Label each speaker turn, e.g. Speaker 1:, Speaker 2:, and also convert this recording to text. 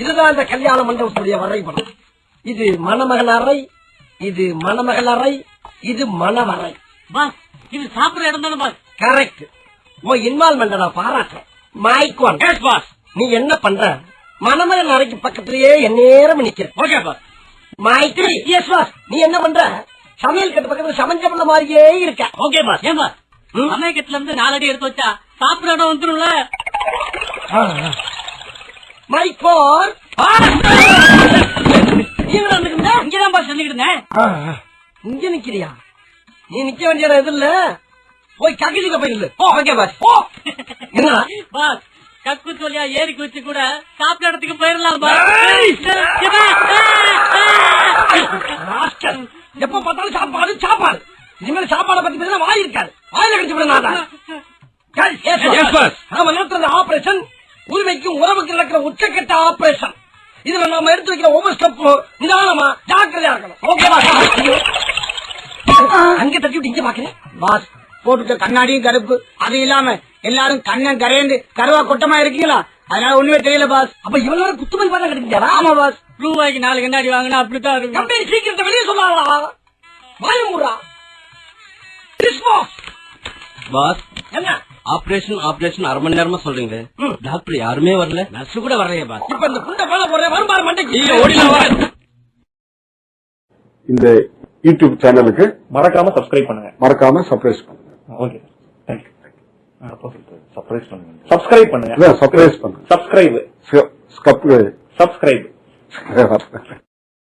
Speaker 1: இதுதான் இந்த கல்யாண மண்டபத்துடைய வரைபடம். இது மணமகன் அறை, இது மணமகள் அறை, இது மணவரை.
Speaker 2: பாஸ் இது சாப்பிடுற இடம் தானே பாஸ்?
Speaker 1: கரெக்ட். உன் இன்வால்மெண்ட் நான் பாராட்டுறேன். Mike one.
Speaker 2: Yes boss.
Speaker 1: நீ என்ன பண்ற? மணமகன் அறைக்கு பக்கத்திலேயே எந்நேரம் நிக்கிற.
Speaker 2: Okay boss.
Speaker 1: Mike yes boss. நீ என்ன பண்ற? சமையல் கட்டு பக்கத்துல சமைஞ்ச பண்ண மாதிரியே இருக்க.
Speaker 2: Okay pass. ஏன் பாஸ் சமையல் கட்டுல இருந்து 4 அடி எடுத்து வச்சா சாப்பிடுற இடம் வந்துரும்ல.
Speaker 1: மைக் போர்.
Speaker 2: இங்கதான் பாஸ் சொல்லிக்கிட்டு இருந்தேன்.
Speaker 1: இங்க நிக்கிறியா? நீ நிக்க வேண்டிய இடம் எது இல்ல, போய் கக்கிச்சுக்க போயிரு. Okay boss. என்ன
Speaker 2: பாஸ் கக்கு சொல்லியா ஏறி குச்சி கூட சாப்பிட்ட இடத்துக்கு போயிடலாம் பாஸ்.
Speaker 1: எப்ப பார்த்தாலும் சாப்பாடு சாப்பாடு. இனிமேல் சாப்பாடை பத்தி பேசினா வாய் இருக்காது. வாயில கடிச்சு விட நாம நடத்துறது ஆபரேஷன் உரிமைக்கும் உறவுக்கு நடக்கிற உச்சக்கட்ட ஆபரேஷன். இதுல நாம எடுத்து வைக்கிற ஒவ்வொரு ஸ்டெப்பும் நிதானமா ஜாக்கிரதையா இருக்கணும். ஓகேவா? அங்க தட்டி விட்டு இங்க பாக்குறேன் பாஸ்.
Speaker 3: போட்டுட்ட கண்ணாடியும் கருப்பு, அது இல்லாம எல்லாரும் கண்ணன் கரையண்டு கருவா கொட்டமா இருக்கீங்களா? அதனால ஒண்ணுமே தெரியல பாஸ்.
Speaker 1: அப்ப இவ்வளவு குத்துமதி பார்த்தா கிடைக்குதா?
Speaker 3: ஆமா பாஸ்.
Speaker 2: ரூபாய்க்கு 4 கண்ணாடி வாங்கினா அப்படித்தான் இருக்கும்.
Speaker 1: கம்பெனி சீக்கிரத்தை வெளியே சொன்னாங்களா? வாயுமுறா
Speaker 4: பாஸ்
Speaker 1: என்ன
Speaker 4: ஆபரேஷன் அரை மணி நேரமா சொல்றீங்க. டாக்டர் யாருமே வரல, நர்ஸ் கூட வரலையே பாஸ்.
Speaker 1: இப்ப இந்த குண்ட மேல போற வரும்பாரு மண்டைக்கு.
Speaker 5: இந்த யூடியூப் சேனலுக்கு
Speaker 6: மறக்காம சப்ஸ்கிரைப் பண்ணுங்க.
Speaker 5: மறக்காம சர்ப்ரைஸ் பண்ணுங்க.
Speaker 6: Okay thank you. சர்ப்ரைஸ் பண்ணுங்க. சப்ஸ்கிரைப் பண்ணுங்க.
Speaker 5: சர்ப்ரைஸ் பண்ணுங்க.
Speaker 6: சப்ஸ்கிரைப்.
Speaker 5: சப்ஸ்கிரைப்.